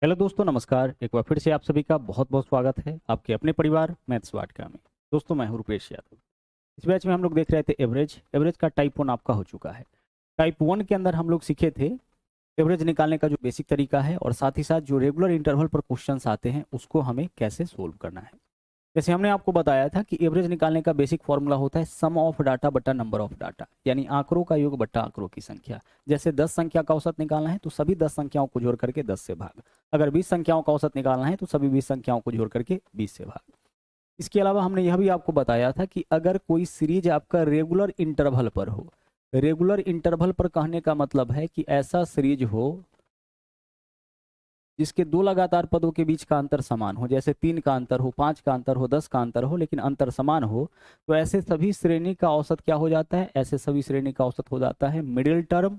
Hello दोस्तों, नमस्कार। एक बार फिर से आप सभी का बहुत बहुत स्वागत है आपके अपने परिवार मैथ्स वाटका में। दोस्तों, मैं हूं रुपेश यादव। इस बैच में हम लोग देख रहे थे एवरेज। एवरेज का टाइप 1 आपका हो चुका है। टाइप 1 के अंदर हम लोग सीखे थे एवरेज निकालने का जो बेसिक तरीका है, और साथ ही साथ जो रेगुलर इंटरवल पर क्वेश्चंस आते हैं उसको हमें कैसे सोल्व करना है। जैसे हमने आपको बताया था कि एवरेज निकालने का बेसिक फॉर्मूला होता है सम ऑफ डाटा बटा नंबर ऑफ डाटा, यानी आंकड़ों का योग बटा आंकड़ों की संख्या। जैसे 10 संख्या का औसत निकालना है तो सभी 10 संख्याओं को जोड़ करके 10 से भाग। अगर 20 संख्याओं का औसत निकालना है तो सभी 20 संख्याओं को जोड़ करके 20 से भाग। इसके अलावा हमने यह भी आपको बताया था कि अगर कोई सीरीज आपका रेगुलर इंटरवल पर हो, रेगुलर इंटरवल पर कहने का मतलब है कि ऐसा सीरीज हो जिसके दो लगातार पदों के बीच का अंतर समान हो, जैसे 3 का अंतर हो, 5 का अंतर हो, 10 का अंतर हो, लेकिन अंतर समान हो, तो ऐसे सभी श्रेणी का औसत क्या हो जाता है? ऐसे सभी श्रेणी का औसत हो जाता है मिडिल टर्म,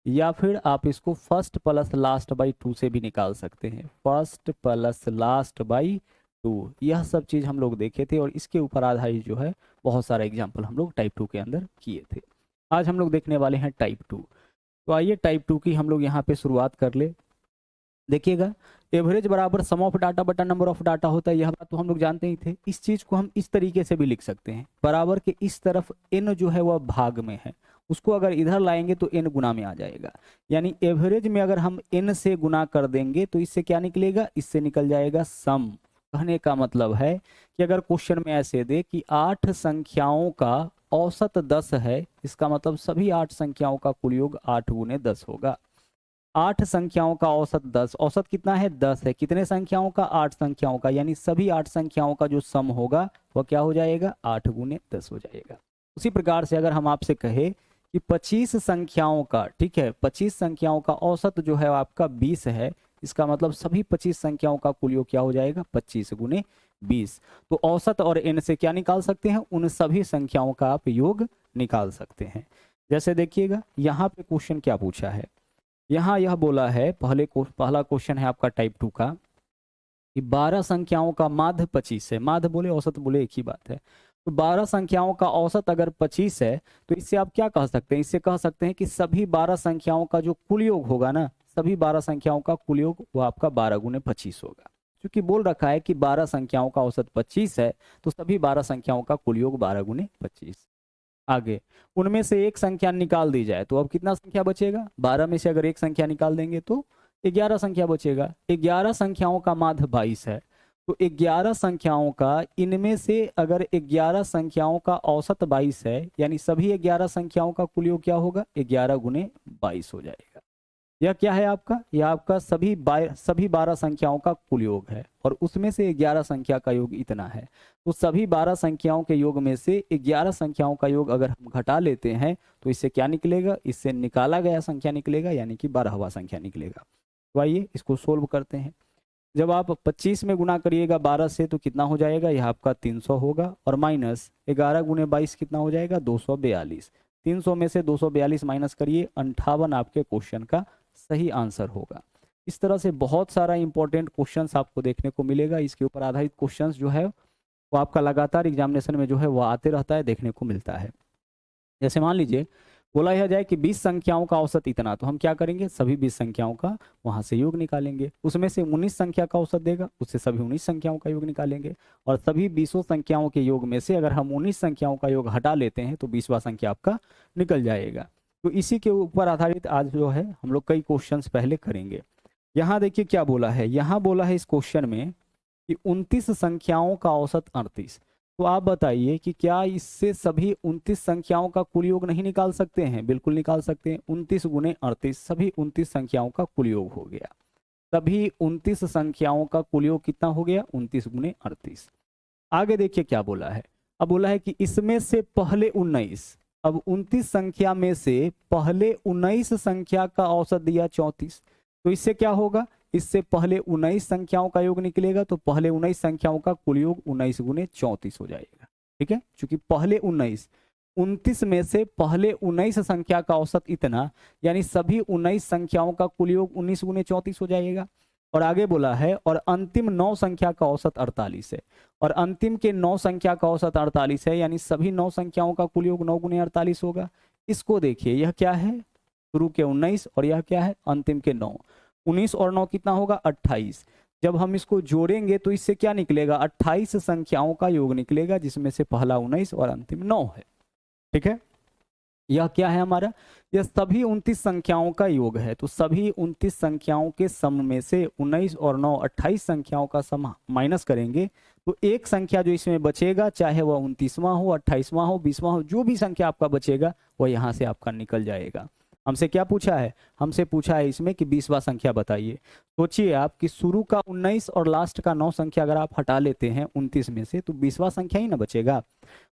या फिर आप इसको फर्स्ट प्लस लास्ट बाई 2 से भी निकाल सकते हैं। फर्स्ट प्लस लास्ट बाई 2, यह सब चीज हम लोग देखे थे, और इसके ऊपर आधारित जो है बहुत सारा एग्जाम्पल हम लोग टाइप 2 के अंदर किए थे। आज हम लोग देखने वाले हैं टाइप 2। तो आइए टाइप 2 की हम लोग यहाँ पे शुरुआत कर ले। देखिएगा, एवरेज बराबर सम ऑफ डाटा बटा नंबर ऑफ डाटा होता है, यह बात तो हम लोग जानते ही थे। इस चीज को हम इस तरीके से भी लिख सकते हैं, बराबर के इस तरफ n जो है वह भाग में है, उसको अगर इधर लाएंगे तो n गुना में आ जाएगा। यानी एवरेज में अगर हम n से गुना कर देंगे तो इससे क्या निकलेगा? इससे निकल जाएगा सम। कहने का मतलब है कि अगर क्वेश्चन में ऐसे दे कि 8 संख्याओं का औसत 10 है, इसका मतलब सभी 8 संख्याओं का कुल योग 8 गुने 10 होगा। 8 संख्याओं का औसत 10, औसत कितना है? 10 है। कितने संख्याओं का? 8 संख्याओं का, यानी सभी 8 संख्याओं का जो सम होगा वह क्या हो जाएगा? 8 गुने 10 हो जाएगा। उसी प्रकार से अगर हम आपसे कहे कि 25 संख्याओं का, ठीक है, 25 संख्याओं का औसत जो है आपका 20 है, इसका मतलब सभी 25 संख्याओं का कुल योग क्या हो जाएगा? 25 गुने 20। तो औसत और n से क्या निकाल सकते हैं? उन सभी संख्याओं का आप योग निकाल सकते हैं। जैसे देखिएगा यहाँ पे क्वेश्चन क्या पूछा है। यहाँ यह बोला है, पहला क्वेश्चन है आपका टाइप 2 का, कि 12 संख्याओं का माध्य 25 है। माध्य बोले औसत बोले एक ही बात है। तो 12 संख्याओं का औसत अगर 25 है तो इससे आप क्या कह सकते हैं? इससे कह सकते हैं कि सभी 12 संख्याओं का जो कुल योग होगा ना, सभी 12 संख्याओं का कुल योग वो आपका 12 गुने 25 होगा। क्योंकि बोल रखा है कि 12 संख्याओं का औसत 25 है, तो सभी 12 संख्याओं का कुल योग 12 गुने 25। आगे, उनमें से एक संख्या निकाल दी जाए तो अब कितना संख्या बचेगा? 12 में से अगर एक संख्या निकाल देंगे तो 11 संख्या बचेगा। 11 संख्याओं का माध्य 22 है, तो 11 संख्याओं का, इनमें से अगर 11 संख्याओं का औसत 22 है, यानी सभी 11 संख्याओं का कुल योग क्या होगा? 11 गुने 22 हो जाएगा। यह क्या है आपका? यह आपका सभी 12 संख्याओं का कुल योग है, और उसमें से 11 संख्या का योग इतना है। तो सभी 12 संख्याओं के योग में से 11 संख्याओं का योग अगर हम घटा लेते हैं तो इससे क्या निकलेगा? इससे निकाला गया संख्या निकलेगा, यानी कि 12वां संख्या निकलेगा। तो आइए इसको सोल्व करते हैं। जब आप 25 में गुना करिएगा 12 से तो कितना हो जाएगा? यह आपका 300 होगा, और माइनस 11 गुने 22 कितना हो जाएगा? 242। 300 में से 242 माइनस करिए, 58 आपके क्वेश्चन का सही आंसर होगा। इस तरह से बहुत सारा इंपॉर्टेंट क्वेश्चंस आपको देखने को मिलेगा। इसके ऊपर आधारित क्वेश्चंस जो है वो आपका लगातार एग्जामिनेशन में जो है वो आते रहता है, देखने को मिलता है। जैसे मान लीजिए बोला यह जाए कि 20 संख्याओं का औसत इतना, तो हम क्या करेंगे? सभी 20 संख्याओं का वहां से योग निकालेंगे। उसमें से 19 संख्या का औसत देगा, उससे सभी 19 संख्याओं का योग निकालेंगे, और सभी 20 संख्याओं के योग में से अगर हम 19 संख्याओं का योग हटा लेते हैं तो 20वां संख्या आपका निकल जाएगा। तो इसी के ऊपर आधारित आज जो है हम लोग कई क्वेश्चंस पहले करेंगे। यहाँ देखिए क्या बोला है। यहाँ बोला है इस क्वेश्चन में कि 29 संख्याओं का औसत 38। तो आप बताइए कि क्या इससे सभी 29 संख्याओं का कुल योग नहीं निकाल सकते हैं? बिल्कुल निकाल सकते हैं। 29 गुने 38, सभी 29 संख्याओं का कुल योग हो गया। सभी 29 संख्याओं का कुल योग कितना हो गया? 29 गुने 38। आगे देखिए क्या बोला है। अब बोला है कि इसमें से पहले 19, अब 29 संख्या में से पहले 19 संख्या का औसत दिया 34। तो इससे क्या होगा? इससे पहले 19 संख्याओं का योग निकलेगा, तो पहले 19 संख्याओं का कुल योग 19 गुने 34 हो जाएगा। ठीक है, क्योंकि पहले 29 में से पहले 19 संख्या का औसत इतना, यानी सभी 19 संख्याओं का कुल योग 19 गुने 34 हो जाएगा। और आगे बोला है और अंतिम 9 संख्या का औसत 48 है, और अंतिम के 9 संख्या का औसत 48 है, यानी सभी 9 संख्याओं का कुल योग 9 गुने 48 होगा। इसको देखिए, यह क्या है? शुरू के 19 और यह क्या है? अंतिम के 9। 19 और 9 कितना होगा 28। जब हम इसको जोड़ेंगे तो इससे क्या निकलेगा 28 संख्याओं का योग निकलेगा, जिसमें से पहला 19 और अंतिम 9 है। ठीक है, यह क्या है हमारा, यह सभी 29 संख्याओं का योग है। तो सभी 29 संख्याओं के सम में से 19 और 9 28 संख्याओं का सम माइनस करेंगे तो एक संख्या जो इसमें बचेगा, चाहे वह 29वां हो, 28वां हो, 20वां हो, जो भी संख्या आपका बचेगा वह यहाँ से आपका निकल जाएगा। हमसे क्या पूछा है, हमसे पूछा है इसमें कि 20वां संख्या बताइए। सोचिए आप कि शुरू का 19 और लास्ट का 9 संख्या अगर आप हटा लेते हैं 29 में से तो 20वां संख्या ही ना बचेगा।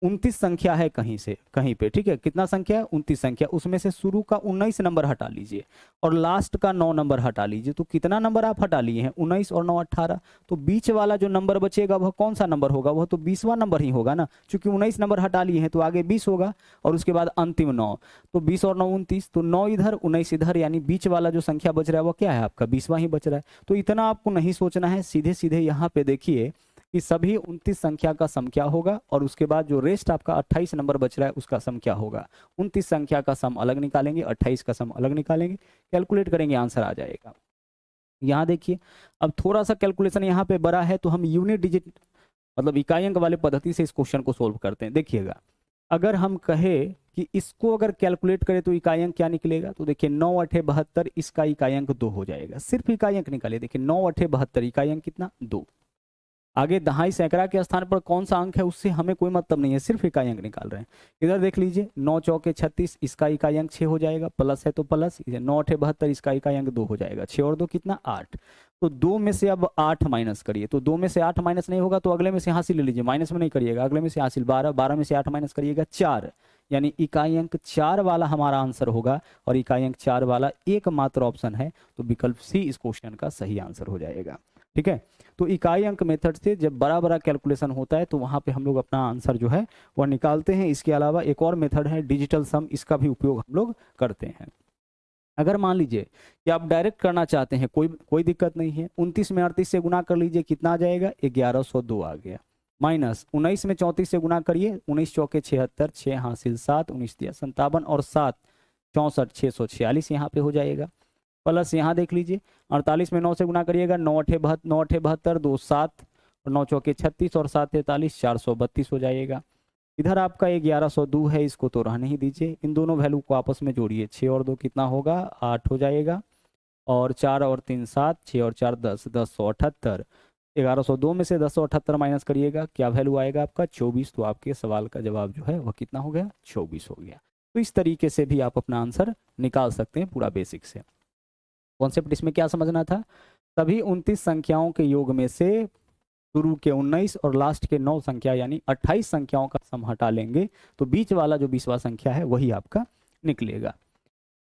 29 संख्या है कहीं से कहीं पे, ठीक है, कितना संख्या है 29 संख्या, उसमें से शुरू का 19 नंबर हटा लीजिए और लास्ट का 9 नंबर हटा लीजिए, तो कितना नंबर आप हटा लिए हैं 19 और 9 18। तो बीच वाला जो नंबर बचेगा वह कौन सा नंबर होगा, वह तो 20वां नंबर ही होगा ना, क्योंकि 19 नंबर हटा लिए हैं तो आगे 20 होगा और उसके बाद अंतिम 9, तो 20 और 9 29, तो 9 इधर 19 इधर, यानी बीच वाला जो संख्या बच रहा है वो क्या है आपका 20वां ही बच रहा है। तो इतना आपको नहीं सोचना है, सीधे सीधे यहाँ पे देखिए कि सभी 29 संख्या का सम क्या होगा और उसके बाद जो रेस्ट आपका 28 नंबर बच रहा है उसका सम क्या होगा। 29 संख्या का सम अलग निकालेंगे, 28 का सम अलग निकालेंगे, कैलकुलेट करेंगे, आंसर आ जाएगा। यहाँ देखिए अब थोड़ा सा कैलकुलेशन यहाँ पे बड़ा है तो हम यूनिट डिजिट मतलब इकाई अंक वाले पद्धति से इस क्वेश्चन को सोल्व करते हैं। देखिएगा अगर हम कहे कि इसको अगर कैलकुलेट करें तो इकाई अंक क्या निकलेगा, तो देखिए 9 8 72, इसका इकाई अंक 2 हो जाएगा। सिर्फ इकाई अंक निकाले, देखिए 9 8 72, इकाई अंक कितना 2। आगे दहाई सैकड़ा के स्थान पर कौन सा अंक है उससे हमें कोई मतलब नहीं है, सिर्फ इकाई अंक निकाल रहे हैं। इधर देख लीजिए 9 चौके 36, इसका इकाई अंक 6 हो जाएगा, प्लस है तो प्लस, 9 8 72, इसका इकाई अंक 2 हो जाएगा, 6 और 2 कितना 8। तो 2 में से अब 8 माइनस करिए, तो 2 में से 8 माइनस नहीं होगा तो अगले में से हासिल ले लीजिए, माइनस में नहीं करिएगा, अगले में से हासिल 12, 12 में से 8 माइनस करिएगा 4, यानी इकाई अंक 4 वाला हमारा आंसर होगा और इकाई अंक 4 वाला एकमात्र ऑप्शन है, तो विकल्प सी इस क्वेश्चन का सही आंसर हो जाएगा। ठीक है, तो इकाई अंक मेथड से जब बड़ा बड़ा कैलकुलेशन होता है तो वहां पे हम लोग अपना आंसर जो है वह निकालते हैं। इसके अलावा एक और मेथड है डिजिटल सम, इसका भी उपयोग हम लोग करते हैं। अगर मान लीजिए कि आप डायरेक्ट करना चाहते हैं, कोई दिक्कत नहीं है, 29 में 38 से गुना कर लीजिए, कितना आ जाएगा 1102 आ गया, माइनस 19 में 34 से गुना करिए, 19 चौके 76, 6 हासिल 7, 19 दिया 57 और 7 64, 646 यहाँ पे हो जाएगा, प्लस यहाँ देख लीजिए 48 में 9 से गुना करिएगा, 9 8 72, 2 7 और 9 चौके 36 और 7 43, 432 हो जाएगा। इधर आपका 1102 है, इसको तो रहने ही दीजिए, इन दोनों वैल्यू को आपस में जोड़िए, 6 और 2 कितना होगा 8 हो जाएगा, और 4 और 3 7, 6 और 4 10, 1078, 1102 में से 1078 माइनस करिएगा, क्या वैल्यू आएगा आपका 24। तो आपके सवाल का जवाब जो है वह कितना हो गया 24 हो गया। तो इस तरीके से भी आप अपना आंसर निकाल सकते हैं पूरा बेसिक से। कॉन्सेप्ट इसमें क्या समझना था, सभी 29 संख्याओं के योग में से शुरू के 19 और लास्ट के 9 संख्या यानी 28 संख्याओं का सम हटा लेंगे तो बीच वाला जो 20वां संख्या है वही आपका निकलेगा।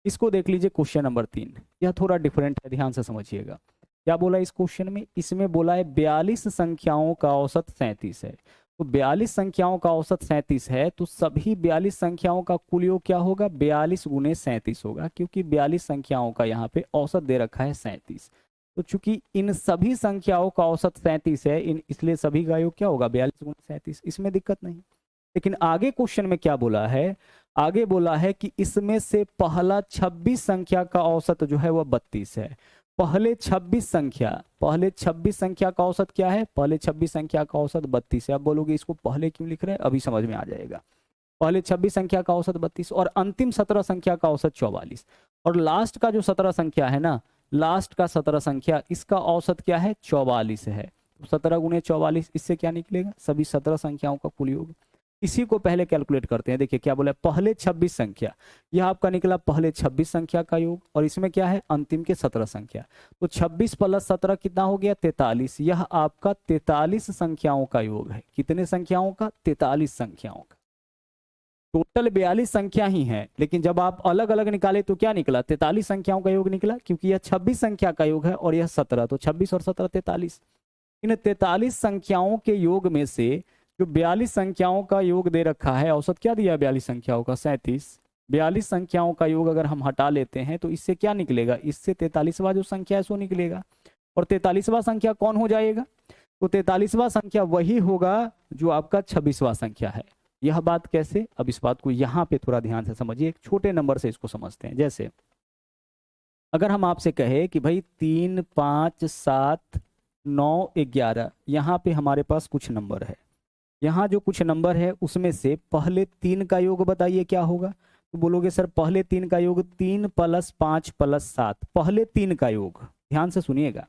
इसको देख लीजिए क्वेश्चन नंबर 3, यह थोड़ा डिफरेंट है, ध्यान से समझिएगा। क्या बोला इस क्वेश्चन में, इसमें बोला है 42 संख्याओं का औसत 37 है। तो 42 संख्याओं का औसत 37 है तो सभी 42 संख्याओं का कुल योग क्या होगा 42 गुने 37 होगा, क्योंकि 42 संख्याओं का यहाँ पे औसत दे रखा है 37। तो चूंकि इन सभी संख्याओं का औसत 37 है, इसलिए सभी का योग क्या होगा 42 गुने 37, इसमें दिक्कत नहीं। लेकिन आगे क्वेश्चन में क्या बोला है, आगे बोला है कि इसमें से पहला 26 संख्या का औसत जो है वह 32 है। पहले 26 संख्या का औसत क्या है, पहले 26 संख्या का औसत 32 है। अब बोलोगे इसको पहले क्यों लिख रहे हैं, अभी समझ में आ जाएगा। पहले 26 संख्या का औसत 32 और अंतिम 17 संख्या का औसत 44, और लास्ट का जो 17 संख्या है ना, लास्ट का 17 संख्या इसका औसत क्या है 44 है। 17 गुने 44, इससे क्या निकलेगा सभी 17 संख्याओं का कुल योग। इसी को पहले कैलकुलेट करते हैं। देखिए क्या बोला है, पहले 26 संख्या, यह आपका निकला पहले 26 संख्या का योग, और इसमें क्या है अंतिम के 17 संख्या। तो 26 प्लस 17 कितना हो गया 43, यह आपका 43 संख्याओं का योग है। कितने संख्याओं का 43 संख्याओं का। टोटल 42 संख्या ही है, लेकिन जब आप अलग अलग निकाले तो क्या निकला 43 संख्याओं का योग निकला, क्योंकि यह 26 संख्या का योग है और यह 17, तो 26 और 17 43। इन 43 संख्याओं के योग में से जो 42 संख्याओं का योग दे रखा है, औसत क्या दिया 42 संख्याओं का 37, 42 संख्याओं का योग अगर हम हटा लेते हैं तो इससे क्या निकलेगा, इससे 43वां जो संख्या है सो निकलेगा। और 43वां संख्या कौन हो जाएगा, तो 43वां संख्या वही होगा जो आपका 26वां संख्या है। यह बात कैसे, अब इस बात को यहाँ पे थोड़ा ध्यान से समझिए, एक छोटे नंबर से इसको समझते हैं। जैसे अगर हम आपसे कहे कि भाई 3, 5, 7, 9, 11, यहाँ पे हमारे पास कुछ नंबर है, यहाँ जो कुछ नंबर है उसमें से पहले 3 का योग बताइए क्या होगा। तो बोलोगे सर पहले 3 का योग 3 + 5 + 7, पहले 3 का योग, ध्यान से सुनिएगा।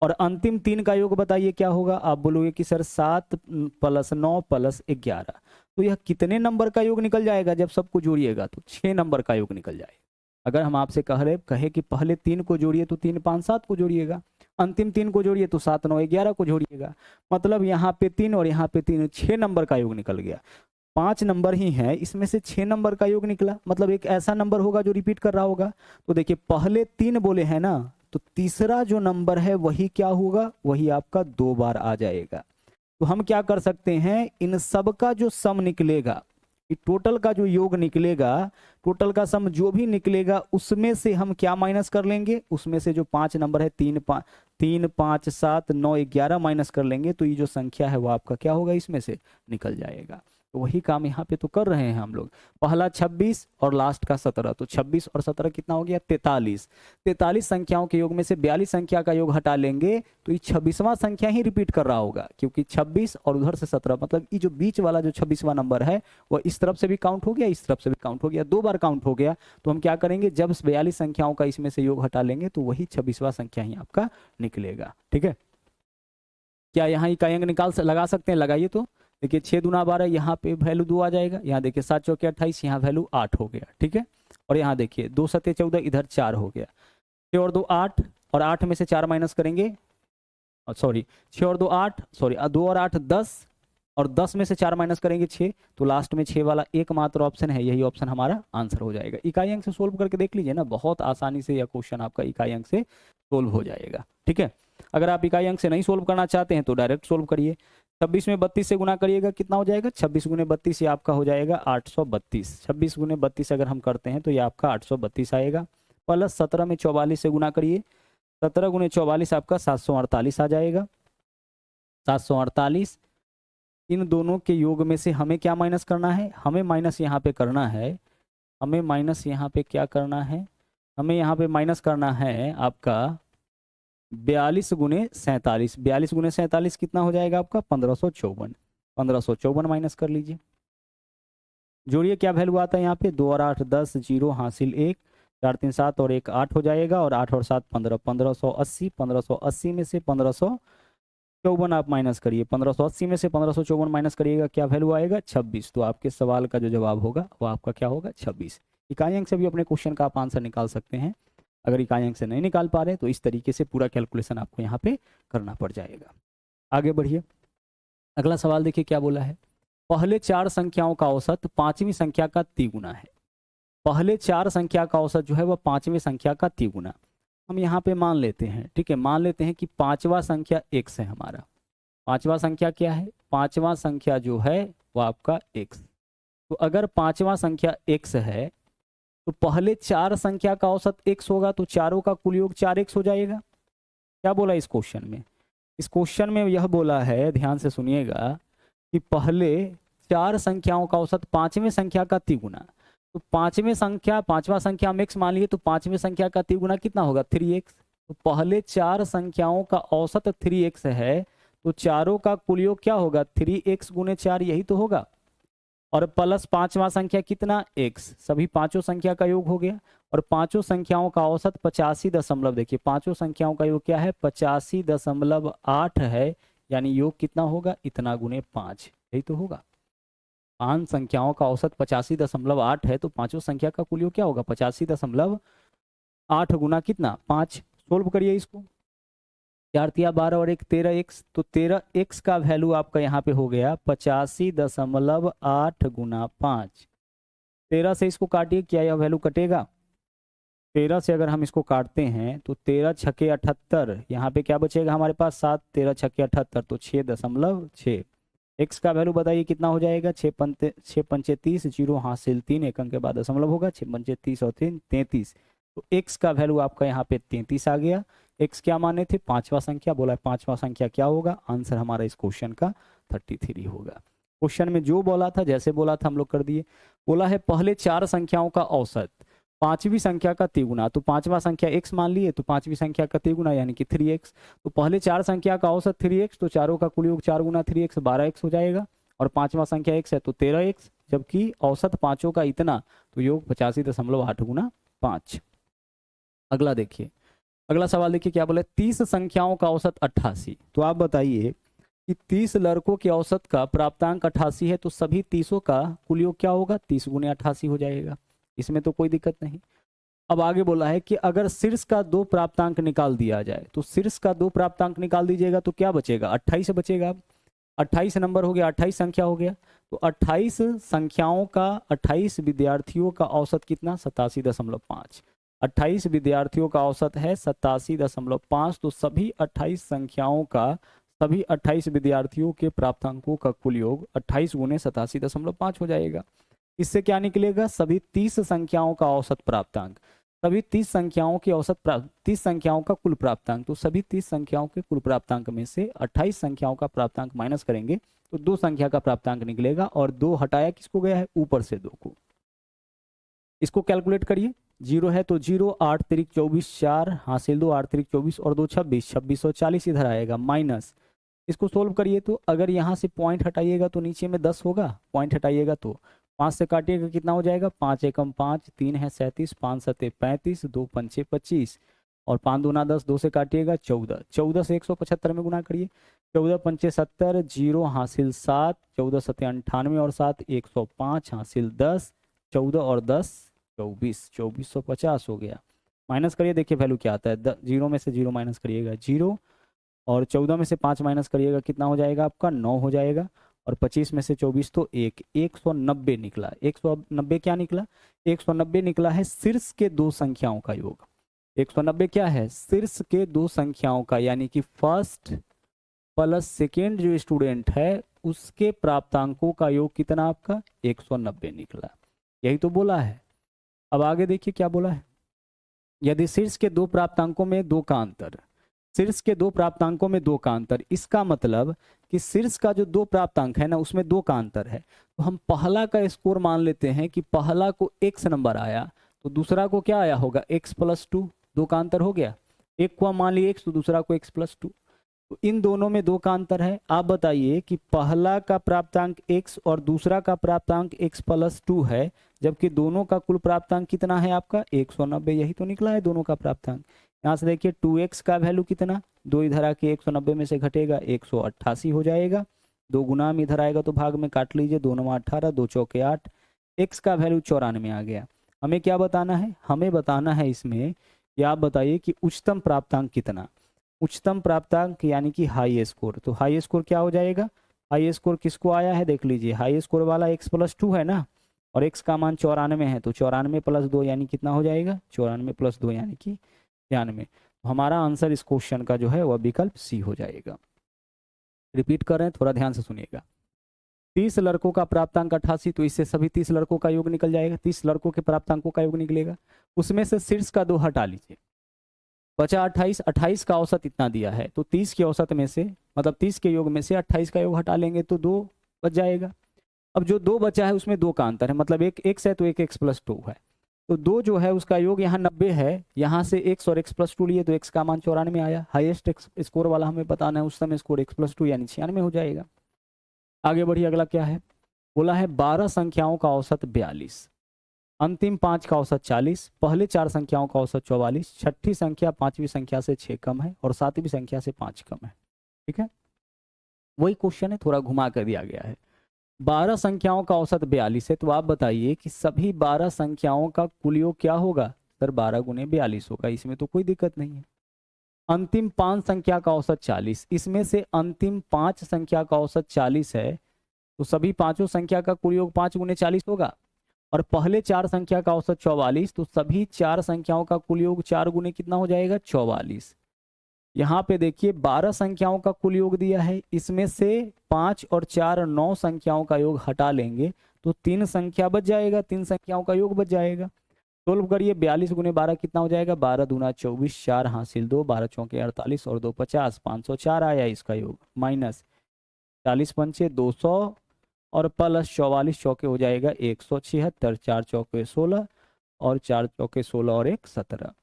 और अंतिम 3 का योग बताइए क्या होगा। आप बोलोगे कि सर 7 + 9 + 11। तो यह कितने नंबर का योग निकल जाएगा जब सबको जोड़िएगा, तो 6 नंबर का योग निकल जाएगा। अगर हम आपसे कहे कि पहले 3 को जोड़िए तो 3, 5, 7 को जोड़िएगा, अंतिम 3 को जोड़िए तो 7, 9, 11 को जोड़िएगा। मतलब यहाँ पे 3 और यहाँ पे 3, 6 नंबर का योग निकल गया। 5 नंबर ही है, इसमें से 6 नंबर का योग निकला, मतलब एक ऐसा नंबर होगा जो रिपीट कर रहा होगा। तो देखिए पहले 3 बोले हैं ना, तो तीसरा जो नंबर है वही क्या होगा, वही आपका 2 बार आ जाएगा। तो हम क्या कर सकते हैं, इन सब का जो सम निकलेगा, टोटल का जो योग निकलेगा, टोटल का सम जो भी निकलेगा उसमें से हम क्या माइनस कर लेंगे, उसमें से जो 5 नंबर है 3, 5, 7, 9, 11 माइनस कर लेंगे, तो ये जो संख्या है वो आपका क्या होगा, इसमें से निकल जाएगा। तो वही काम यहाँ पे तो कर रहे हैं हम लोग। पहला 26 और लास्ट का 17, तो 26 और 17 कितना हो गया, 43। 43 संख्याओं के योग में से 42 संख्या का योग हटा लेंगे तो ये 26वां संख्या ही रिपीट कर रहा होगा, क्योंकि 26 और उधर से 17, मतलब ये जो बीच वाला जो 26वां नंबर है वह इस तरफ से भी काउंट हो गया, इस तरफ से भी काउंट हो गया, 2 बार काउंट हो गया। तो हम क्या करेंगे, जब 42 संख्याओं का इसमें से योग हटा लेंगे तो वही 26वां संख्या ही आपका निकलेगा। ठीक है, क्या यहाँ इकाई अंक लगा सकते हैं, लगाइए। तो देखिए 6 दूना 12, यहाँ पे वैल्यू 2 आ जाएगा, यहाँ देखिए 7 चौके 28, यहाँ वैल्यू 8 हो गया। ठीक है, और यहाँ देखिए 2 सत्ते 14, इधर 4 हो गया। 6 और 2 8, और 8 में से 4 माइनस करेंगे, सॉरी 6 और 2 8, सॉरी 2 और 8 10, और 10 में से 4 माइनस करेंगे 6, तो लास्ट में 6 वाला एकमात्र ऑप्शन है, यही ऑप्शन हमारा आंसर हो जाएगा। इकाई अंक से सोल्व करके देख लीजिए ना, बहुत आसानी से यह क्वेश्चन आपका इकाई अंक से सोल्व हो जाएगा। ठीक है, अगर आप इकाई अंक से नहीं सोल्व करना चाहते हैं तो डायरेक्ट सोल्व करिए। 26 में 32 से गुना करिएगा, कितना हो जाएगा, 26 गुने 32 ये आपका हो जाएगा 832। 26 गुने 32 अगर हम करते हैं तो ये आपका 832 आएगा। प्लस 17 में 44 से गुना करिए, 17 गुने 44 आपका 748 आ जाएगा। 748, इन दोनों के योग में से हमें क्या माइनस करना है, हमें माइनस यहाँ पे करना है, हमें माइनस यहाँ पे क्या करना है, हमें यहाँ पे माइनस करना है आपका 42 गुने 47। 42 गुने 47 कितना हो जाएगा आपका 1554। 1554 माइनस कर लीजिए, जोड़िए क्या वैल्यू आता है यहाँ पे, 2 और 8 10, 0 हासिल 1, 4 3 7 और 1 8 हो जाएगा, और 8 और 7 15, 1580। 1580 में से 1554 आप माइनस करिए, 1580 में से 1554 माइनस करिएगा, क्या वैल्यू आएगा 26। तो आपके सवाल का जो जवाब होगा वो आपका क्या होगा 26। इकाई अंक से भी अपने क्वेश्चन का आप आंसर निकाल सकते हैं। अगर इकाई अंक से नहीं निकाल पा रहे तो इस तरीके से पूरा कैलकुलेशन आपको यहाँ पे करना पड़ जाएगा। आगे बढ़िए, अगला सवाल देखिए क्या बोला है, पहले 4 संख्याओं का औसत 5वीं संख्या का तिगुना है। पहले 4 संख्या का औसत जो है वह 5वीं संख्या का तिगुना। हम यहाँ पे मान लेते हैं, ठीक है, मान लेते हैं कि 5वां संख्या x है हमारा। 5वां संख्या क्या है, 5वां संख्या जो है वो आपका x। तो अगर 5वां संख्या x है तो पहले 4 संख्या का औसत x होगा, तो चारों का कुल योग 4x हो जाएगा। क्या बोला इस क्वेश्चन में, इस क्वेश्चन में यह बोला है, ध्यान से सुनिएगा, कि पहले 4 संख्याओं का औसत 5वें संख्या का तिगुना। तो 5वां संख्या हम x मान लिए, तो 5वें संख्या का तिगुना कितना होगा 3x। तो पहले 4 संख्याओं का औसत 3x है, तो चारों का कुल योग क्या होगा 3x गुने 4, यही तो होगा। और प्लस 5वां संख्या कितना x, सभी पांचों संख्या का योग हो गया। और पांचों संख्याओं का औसत 85 देखिए पांचों संख्याओं का योग क्या है 85.8 है, यानी योग कितना होगा इतना गुने 5, यही तो होगा। 5 संख्याओं का औसत 85.8 है, तो पांचों संख्या का कुल योग क्या होगा 85.8 गुना कितना 5। सोल्व करिए इसको, 4 तिया 12 और 1 13x, तो 13x का वैल्यू आपका यहाँ पे हो गया 85.8 गुना 5। 13 से इसको काटिए, क्या यह वैल्यू कटेगा, 13 से अगर हम इसको काटते हैं तो 13 छक्के 78, यहाँ पे क्या बचेगा हमारे पास 7, 13 छक्के 78, तो 6.6। x का वैल्यू बताइए कितना हो जाएगा 6 पंचे 30, 0 हासिल 3, एक अंक के बाद दशमलव होगा, 6 पंचे 30 और 3 33। तो x का वैल्यू आपका यहाँ पे 33 आ गया। x क्या माने थे 5वां संख्या, बोला 5वां संख्या क्या होगा, आंसर हमारा इस क्वेश्चन का 33 होगा। क्वेश्चन में जो बोला था जैसे बोला था हम लोग कर दिए। बोला है पहले 4 संख्याओं का औसत, पांचवी संख्या का तिगुना, तो पांचवा संख्या x मान लिए तो पांचवी संख्या का तिगुना यानी कि 3x। तो पहले चार संख्या का औसत 3x, तो चारों का कुल योग 4 गुना 3x 12x हो जाएगा, और पांचवा संख्या x है तो 13x, जबकि औसत पांचों का इतना, तो योग 85.8 गुना 5। अगला देखिए, अगला सवाल देखिए क्या बोला है, 30 संख्याओं का औसत 88। तो आप बताइए कि 30 लड़कों के औसत का प्राप्तांक 88 है, तो सभी 30 का कुल योग क्या होगा, 30 गुने 88 हो जाएगा, इसमें तो कोई दिक्कत नहीं। अब आगे बोला है कि अगर शीर्ष का 2 प्राप्तांक निकाल दिया जाए, तो शीर्ष का 2 प्राप्तांक निकाल दीजिएगा तो क्या बचेगा, 28 बचेगा। अब 28 नंबर हो गया, 28 संख्या हो गया, तो 28 संख्याओं का 28 विद्यार्थियों का औसत कितना, 87.5। 28 विद्यार्थियों का औसत है 87.5, तो सभी 28 संख्याओं का, सभी 28 विद्यार्थियों के प्राप्तांकों का कुल योग 28 गुने 87.5 हो जाएगा। इससे क्या निकलेगा, सभी 30 संख्याओं का औसत प्राप्तांक, सभी 30 संख्याओं के औसत 30 संख्याओं का कुल प्राप्तांक, तो सभी 30 संख्याओं के कुल प्राप्तांक में से 28 संख्याओं का प्राप्तांक माइनस करेंगे तो 2 संख्या का प्राप्तांक निकलेगा, और 2 हटाया किसको गया है, ऊपर से 2 को। इसको कैलकुलेट करिए, 0 है तो 0, 8 तिरिक 24, 4 हासिल 2, 8 तिरिक 24 और 2 26, 2640 इधर आएगा, माइनस। इसको सोल्व करिए तो अगर यहाँ से पॉइंट हटाइएगा तो नीचे में 10 होगा, पॉइंट हटाइएगा तो 5 से काटिएगा कितना हो जाएगा, 5 एकम 5, 3 है 37, 5 सते 35, 2 पंचे 25, और 5 दूना 10, 2 से काटिएगा 14, 14 से 175 में गुना करिए, 14 पंचे 70, 0 हासिल 7, 14 सते 98 और 7 105 हासिल 10, 14 और 10 24, 2450 हो गया। माइनस करिए, देखिए वैल्यू क्या आता है, 0 में से 0 माइनस करिएगा 0, और 14 में से 5 माइनस करिएगा कितना हो जाएगा आपका, 9 हो जाएगा, और 25 में से 24 तो 190 निकला। 190 क्या निकला, 190 निकला है शीर्ष के 2 संख्याओं का योग। 190 क्या है, शीर्ष के 2 संख्याओं का, यानी कि फर्स्ट प्लस सेकेंड जो स्टूडेंट है उसके प्राप्तांकों का योग कितना आपका, 190 निकला। यही तो बोला है। अब आगे देखिए क्या बोला है, यदि शीर्ष के 2 प्राप्तांकों में 2 का अंतर, शीर्ष के 2 प्राप्तांकों में 2 का अंतर, इसका मतलब कि शीर्ष का जो 2 प्राप्तांक है ना उसमें 2 का अंतर है, तो हम पहला का स्कोर मान लेते हैं कि पहला को x नंबर आया तो दूसरा को क्या आया होगा, x + 2, 2 का अंतर हो गया, एक को हम मान लिए x तो दूसरा को x + 2, तो इन दोनों में 2 का अंतर है। आप बताइए कि पहला का प्राप्तांक x और दूसरा का प्राप्तांक x + 2 है, जबकि दोनों का कुल प्राप्तांक कितना है आपका, 190, यही तो निकला है दोनों का प्राप्तांक। यहाँ से देखिए 2x का वैल्यू कितना, 2 इधर आके 190 में से घटेगा 188 हो जाएगा, 2 गुना में इधर आएगा तो भाग में काट लीजिए, 2 9 18, 2 चौके 8, x का वैल्यू 94 आ गया। हमें क्या बताना है, हमें बताना है इसमें कि आप बताइए कि उच्चतम प्राप्तांक कितना, उच्चतम प्राप्तांक यानी कि हाई स्कोर। तो हाई स्कोर क्या हो जाएगा, हाई स्कोर किसको आया है देख लीजिए, हाई स्कोर वाला x + 2 है ना, और x का मान 94 है, तो 94 + 2 यानी कितना हो जाएगा, 94 + 2 यानी कि 96। हमारा आंसर इस क्वेश्चन का जो है वह विकल्प सी हो जाएगा। रिपीट कर रहे हैं, थोड़ा ध्यान से सुनिएगा। 30 लड़कों का प्राप्तांक 88, तो इससे सभी 30 लड़कों का योग निकल जाएगा, 30 लड़कों के प्राप्तांकों का योग निकलेगा, उसमें से शीर्ष का 2 हटा लीजिए, बचा 28, 28 का औसत इतना दिया है, तो 30 के औसत में से, मतलब 30 के योग में से 28 का योग हटा लेंगे तो 2 बच जाएगा। अब जो 2 बचा है उसमें 2 का अंतर है, मतलब एक x है तो एक x + 2 है, तो 2 जो है उसका योग यहाँ 90 है, यहाँ से x और x + 2 लिए तो x का मान 94 आया। हाईएस्ट स्कोर वाला हमें बताना है, उस समय स्कोर x + 2 यानी 96 हो जाएगा। आगे बढ़िए, अगला क्या है, बोला है 12 संख्याओं का औसत 42, अंतिम 5 का औसत 40, पहले 4 संख्याओं का औसत 44, छठी संख्या 5वीं संख्या से 6 कम है और 7वीं संख्या से 5 कम है। ठीक है, वही क्वेश्चन है, थोड़ा घुमा कर दिया गया है। 12 संख्याओं का औसत 42 है, तो आप बताइए कि सभी 12 संख्याओं का कुल योग क्या होगा, सर 12 गुने 42 होगा, इसमें तो कोई दिक्कत नहीं है। अंतिम 5 संख्या का औसत 40, इसमें से अंतिम 5 संख्या का औसत 40 है, तो सभी पांचों संख्या का कुल योग 5 गुने 40 होगा, और पहले 4 संख्या का औसत 44, तो सभी 4 संख्याओं का कुल योग 4 गुने कितना हो जाएगा, 44। यहाँ पे देखिए 12 संख्याओं का कुल योग दिया है, इसमें से 5 और 4 9 संख्याओं का योग हटा लेंगे तो 3 संख्या बच जाएगा, 3 संख्याओं का योग बच जाएगा। सोल्व करिए, 42 गुने 12 कितना हो जाएगा, 12 दूना 24, 4 हासिल 2, 12 चौके 48 और 2 50, 504 आया इसका योग, माइनस 40 पंचे 200 और प्लस 44 चौके हो जाएगा 176, 4 चौके 16 और 4 चौके 16 और 1 17।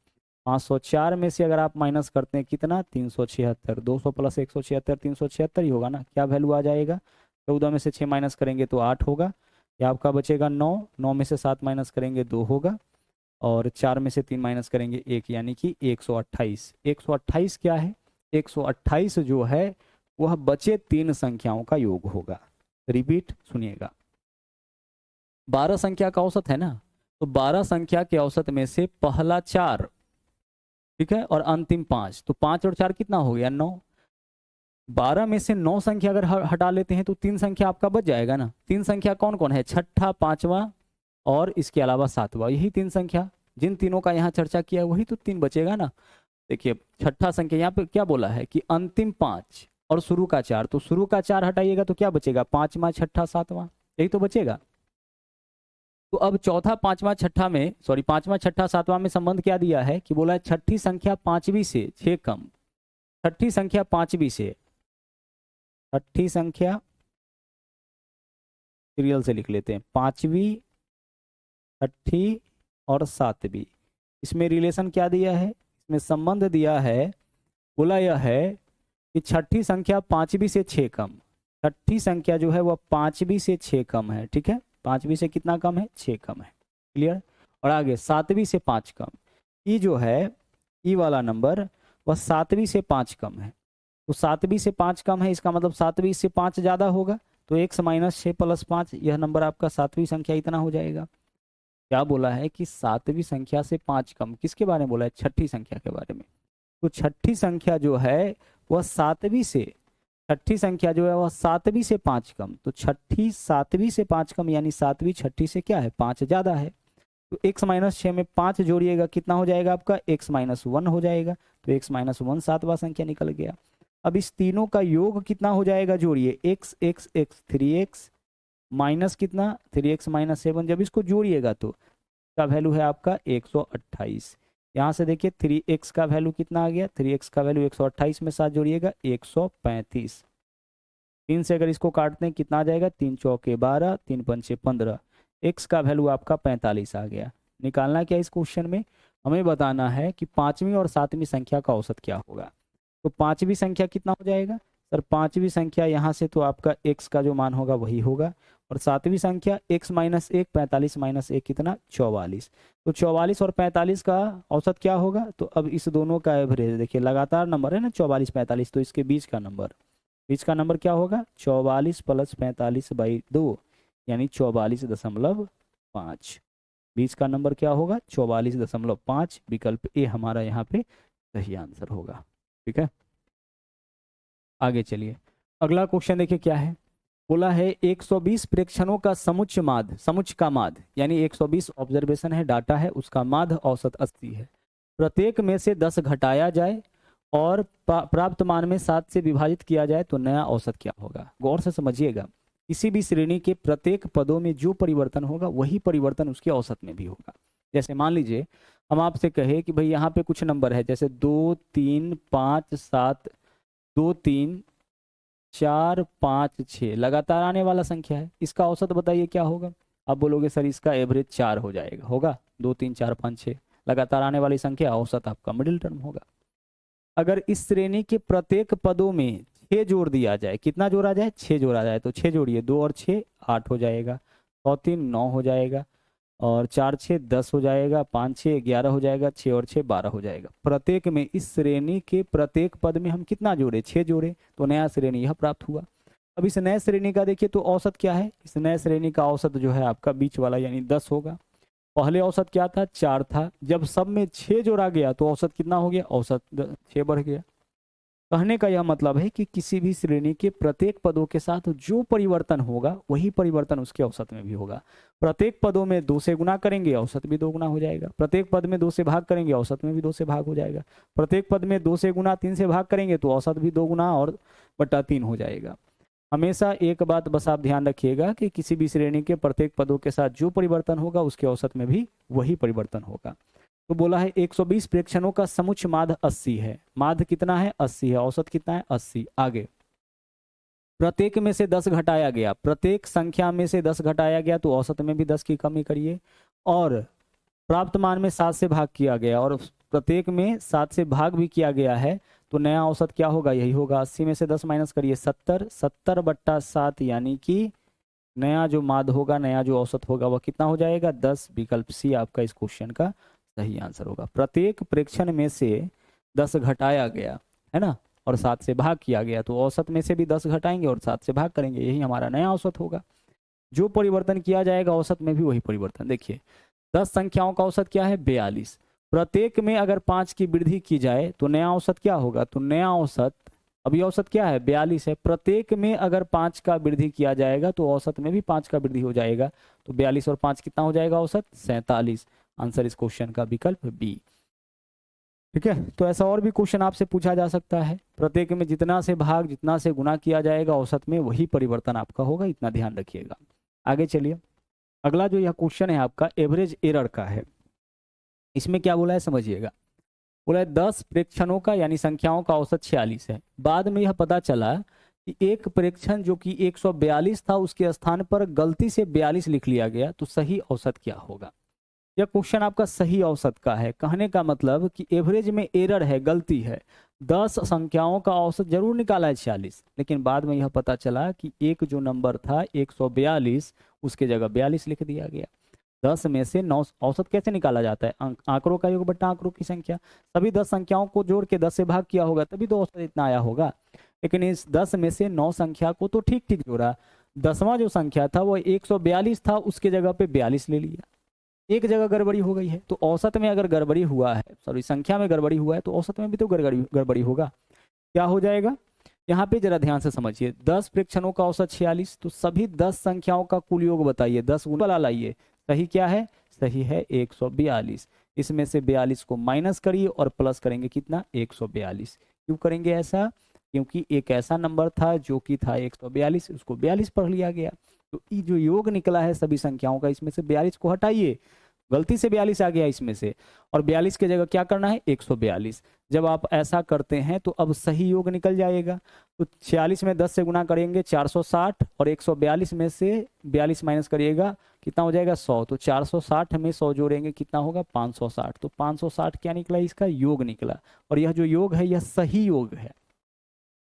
504 में से अगर आप माइनस करते हैं कितना, 376। 200 प्लस 176 376 ही होगा ना। क्या वैल्यू आ जाएगा, 14 में से 6 माइनस करेंगे तो 8 होगा। या आपका बचेगा 9, 9 में से 7 माइनस करेंगे 2 होगा, और 4 में से 3 माइनस करेंगे 1, यानी कि 128। 128 क्या है, 128 जो है वह बचे 3 संख्याओं का योग होगा। रिपीट सुनिएगा, 12 संख्या का औसत है ना, तो 12 संख्या के औसत में से पहला 4, ठीक है, और अंतिम 5, तो 5 और 4 कितना हो गया, 9। 12 में से 9 संख्या अगर हटा लेते हैं तो 3 संख्या आपका बच जाएगा ना। 3 संख्या कौन कौन है, छठा, पांचवा और इसके अलावा 7वां, यही 3 संख्या। जिन तीनों का यहाँ चर्चा किया वही तो 3 बचेगा ना। देखिए छठा संख्या यहाँ पे क्या बोला है कि अंतिम 5 और शुरू का 4, तो शुरू का 4 हटाइएगा तो क्या बचेगा, 5वां, छठा, 7वां, यही तो बचेगा। तो अब चौथा, पांचवा, छठा में, सॉरी, पांचवा, छठा, 7वां में संबंध क्या दिया है कि बोला है छठी संख्या 5वीं से 6 कम। छठी संख्या 5वीं से, छठी संख्या सीरियल से लिख लेते हैं, 5वीं, छठी और 7वीं। इसमें रिलेशन क्या दिया है, इसमें संबंध दिया है, बोला यह है कि छठी संख्या 5वीं से 6 कम। छठी संख्या जो है वह 5वीं से 6 कम है, ठीक है, 5वीं से कितना कम है, 6 कम है, क्लियर। और आगे 7वीं से 5 कम, ई जो है, ई वाला नंबर वह 7वीं से 5 कम है। तो 7वीं से 5 कम है, इसका मतलब 7वीं से 5 ज्यादा होगा, तो x माइनस 6 प्लस 5, यह नंबर आपका 7वीं संख्या इतना हो जाएगा। क्या बोला है कि 7वीं संख्या से 5 कम, किसके बारे में बोला है, छठी संख्या के बारे में। तो छठी संख्या जो है वह 7वीं से, छठी संख्या जो है वह 7वीं से 5 कम, तो छठी 7वीं से 5 कम, यानी 7वीं छठी से क्या है, 5 ज्यादा है। तो x माइनस 6 में 5 जोड़िएगा कितना हो जाएगा आपका, x माइनस 1 हो जाएगा, तो x माइनस 1 7वां संख्या निकल गया। अब इस तीनों का योग कितना हो जाएगा, जोड़िए, x x x 3x minus कितना, 3x माइनस 7, जब इसको जोड़िएगा तो का वैल्यू है आपका 128। यहाँ से देखिए 3x का वैल्यू कितना आ गया, 3x का वैल्यू 128 में 7 जोड़िएगा 135। 3 से अगर इसको काटते हैं कितना आ जाएगा, 3 चौके 12, 3 पंचे 15, x का वैल्यू आपका 45 आ गया। निकालना क्या इस क्वेश्चन में, हमें बताना है कि 5वीं और 7वीं संख्या का औसत क्या होगा। तो 5वीं संख्या कितना हो जाएगा सर, 5वीं संख्या यहाँ से तो आपका x का जो मान होगा वही होगा, और 7वीं संख्या x माइनस 1, 45 माइनस 1 कितना, 44। तो 44 और 45 का औसत क्या होगा, तो अब इस दोनों का एवरेज देखिए, लगातार नंबर है ना 44 45, तो इसके बीच का नंबर क्या होगा, 44 प्लस 45/2, यानी 44.5। बीच का नंबर क्या होगा, 44.5। विकल्प ए हमारा यहाँ पे सही आंसर होगा, ठीक है। आगे चलिए, अगला क्वेश्चन देखिए क्या है, बोला है 120 प्रेक्षणों का समुच्च का माध्य, यानी 120 ऑब्जर्वेशन है, डाटा है, उसका माध्य औसत 80 है। प्रत्येक में से 10 घटाया जाए और प्राप्त मान में 7 से विभाजित किया जाए तो नया औसत क्या होगा। गौर से समझिएगा, किसी भी श्रेणी के प्रत्येक पदों में जो परिवर्तन होगा वही परिवर्तन उसके औसत में भी होगा। जैसे मान लीजिए हम आपसे कहे कि भाई यहाँ पे कुछ नंबर है, जैसे 2 3 5 7, 2 3 4 5 6 लगातार आने वाला संख्या है, इसका औसत बताइए क्या होगा। आप बोलोगे सर इसका एवरेज 4 हो जाएगा, होगा 2 3 4 5 6 लगातार आने वाली संख्या, औसत आपका मिडिल टर्म होगा। अगर इस श्रेणी के प्रत्येक पदों में 6 जोड़ दिया जाए, कितना जोड़ा जाए, 6 जोड़ा जाए, तो 6 जोड़िए, 2 और 6 8 हो जाएगा, 100 3 9 हो जाएगा, और 4 6 10 हो जाएगा, 5 6 11 हो जाएगा, 6 और 6 12 हो जाएगा। प्रत्येक में, इस श्रेणी के प्रत्येक पद में हम कितना जोड़े, 6 जोड़े, तो नया श्रेणी यह प्राप्त हुआ। अब इस नए श्रेणी का देखिए तो औसत क्या है, इस नए श्रेणी का औसत जो है आपका बीच वाला यानी 10 होगा। पहले औसत क्या था, 4 था, जब सब में 6 जोड़ा गया तो औसत कितना हो गया, औसत 6 बढ़ गया। कहने का यह मतलब है कि किसी भी श्रेणी के प्रत्येक पदों के साथ जो परिवर्तन होगा वही परिवर्तन उसके औसत में भी होगा। प्रत्येक पदों में 2 से गुना करेंगे, औसत भी 2 गुना हो जाएगा। प्रत्येक पद में 2 से भाग करेंगे, औसत में भी 2 से भाग हो जाएगा। प्रत्येक पद में 2 से गुना 3 से भाग करेंगे तो औसत भी 2 गुना और बटा 3 हो जाएगा। हमेशा एक बात बस आप ध्यान रखिएगा कि किसी भी श्रेणी के प्रत्येक पदों के साथ जो परिवर्तन होगा उसके औसत में भी वही परिवर्तन होगा। तो बोला है 120 प्रेक्षणों का समुच्च माध्य 80 है। माध्य कितना है, 80 है। औसत कितना है, 80। आगे प्रत्येक में से 10 घटाया गया, प्रत्येक संख्या में से 10 घटाया गया तो औसत में भी 10 की कमी करिए, और प्राप्त मान में 7 से भाग किया गया और प्रत्येक में 7 से भाग भी किया गया है, तो नया औसत क्या होगा, यही होगा। 80 में से 10 माइनस करिए 70, 70/7 यानी कि नया जो माध्य होगा, नया जो औसत होगा वह कितना हो जाएगा, 10। विकल्प सी आपका इस क्वेश्चन का सही आंसर होगा। प्रत्येक प्रेक्षण में से 10 घटाया गया है ना, और 7 से भाग किया गया, तो औसत में से भी 10 घटाएंगे और 7 से भाग करेंगे, यही हमारा नया औसत होगा। जो परिवर्तन किया जाएगा औसत में भी वही परिवर्तन। देखिए 10 संख्याओं का औसत क्या है, 42। प्रत्येक में अगर 5 की वृद्धि की जाए तो नया औसत क्या होगा, तो नया औसत, अभी औसत क्या है, 42 है। प्रत्येक में अगर 5 का वृद्धि किया जाएगा तो औसत में भी 5 का वृद्धि हो जाएगा, तो 42 और 5 कितना हो जाएगा औसत, 47। आंसर इस क्वेश्चन का विकल्प बी। ठीक है, तो ऐसा और भी क्वेश्चन आपसे पूछा जा सकता है। प्रत्येक में जितना से भाग, जितना से गुना किया जाएगा औसत में वही परिवर्तन आपका होगा, इतना ध्यान रखिएगा। आगे चलिए, अगला जो यह क्वेश्चन है आपका एवरेज एरर का है। इसमें क्या बोला है समझिएगा, बोला है 10 प्रेक्षणों का यानी संख्याओं का औसत 46 है। बाद में यह पता चला कि एक प्रेक्षण जो कि 142 था उसके स्थान पर गलती से 42 लिख लिया गया, तो सही औसत क्या होगा। यह क्वेश्चन आपका सही औसत का है। कहने का मतलब कि एवरेज में एरर है, गलती है। 10 संख्याओं का औसत जरूर निकाला है 46, लेकिन बाद में यह पता चला कि एक जो नंबर था 142 उसके जगह 42 लिख दिया गया। 10 में से 9 औसत कैसे निकाला जाता है, आंकड़ों का योग बट्टा आंकड़ों की संख्या। सभी 10 संख्याओं को जोड़ के 10 से भाग किया होगा तभी तो औसत इतना आया होगा। लेकिन इस 10 में से 9 संख्या को तो ठीक ठीक जोड़ा, 10वां जो संख्या था वो 142 था, उसके जगह पे 42 ले लिया। एक जगह गड़बड़ी हो गई है, तो औसत में अगर गड़बड़ी हुआ है, सॉरी संख्या में गड़बड़ी हुआ है, तो औसत में भी तो गड़बड़ी होगा। क्या हो जाएगा, यहाँ पे जरा ध्यान से समझिए। 10 प्रेक्षणों का औसत 46, तो सभी 10 संख्याओं का कुल योग बताइए, 10 गुना लाइए। सही क्या है, सही है 142। इसमें से 42 को माइनस करिए और प्लस करेंगे कितना, 142। क्यों करेंगे ऐसा, क्योंकि एक ऐसा नंबर था जो कि था 142, उसको 42 पढ़ लिया गया। तो ये जो योग निकला है सभी संख्याओं का, इसमें से 42 को हटाइए, गलती से 42 आ गया इसमें से, और 42 की जगह क्या करना है, 142। जब आप ऐसा करते हैं तो अब सही योग निकल जाएगा। तो 46 में 10 से गुना करेंगे 460, और 142 में से 42 माइनस करिएगा, कितना हो जाएगा 100। तो 460 में 100 जोड़ेंगे कितना होगा, 560। तो 560 क्या निकला, इसका योग निकला। और यह जो योग है यह सही योग है।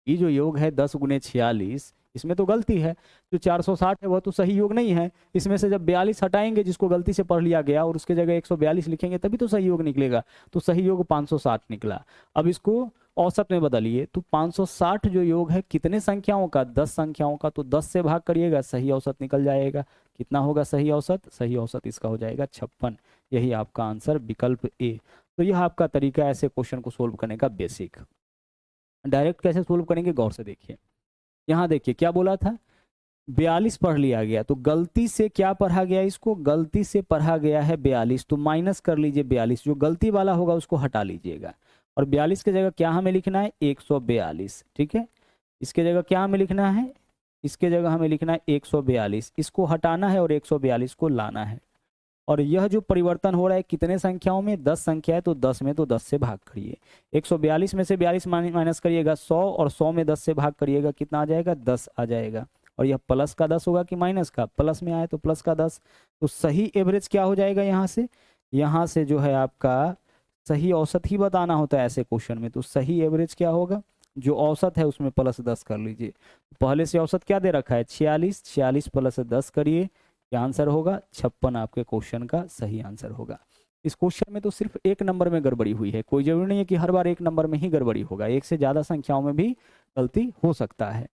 ये जो योग है 10 गुने 46, इसमें तो गलती है। जो 460 है वह तो सही योग नहीं है। इसमें से जब 42 हटाएंगे जिसको गलती से पढ़ लिया गया और उसके जगह 142 लिखेंगे तभी तो सही योग निकलेगा। तो सही योग 560 निकला। अब इसको औसत में बदलिए, तो 560 जो योग है कितने संख्याओं का, 10 संख्याओं का, तो 10 से भाग करिएगा, सही औसत निकल जाएगा। कितना होगा सही औसत, सही औसत इसका हो जाएगा 56। यही आपका आंसर विकल्प ए। तो यह आपका तरीका है ऐसे क्वेश्चन को सोल्व करने का, बेसिक। डायरेक्ट कैसे सोल्व करेंगे, गौर से देखिए। यहाँ देखिए क्या बोला था, 42 पढ़ लिया गया, तो गलती से क्या पढ़ा गया, इसको गलती से पढ़ा गया है 42, तो माइनस कर लीजिए 42, जो गलती वाला होगा उसको हटा लीजिएगा। और 42 की जगह क्या हमें लिखना है, 142। ठीक है, इसके जगह क्या हमें लिखना है, इसके जगह हमें लिखना है 142। इसको हटाना है और 142 को लाना है। और यह जो परिवर्तन हो रहा है कितने संख्याओं में, 10 संख्या है, तो 10 में तो 10 से भाग करिए। 142 में से 42 माइनस करिएगा 100, और 100 में 10 से भाग करिएगा, कितना आ जाएगा, 10 आ जाएगा। और यह प्लस का 10 होगा कि माइनस का, प्लस में आए तो प्लस का 10। तो सही एवरेज क्या हो जाएगा, यहाँ से जो है आपका सही औसत ही बताना होता है ऐसे क्वेश्चन में। तो सही एवरेज क्या होगा, जो औसत है उसमें प्लस 10 कर लीजिए। पहले से औसत क्या दे रखा है, 46, 46 प्लस 10 करिए, क्या आंसर होगा, 56 आपके क्वेश्चन का सही आंसर होगा। इस क्वेश्चन में तो सिर्फ एक नंबर में गड़बड़ी हुई है, कोई जरूरी नहीं है कि हर बार एक नंबर में ही गड़बड़ी होगा, एक से ज्यादा संख्याओं में भी गलती हो सकता है।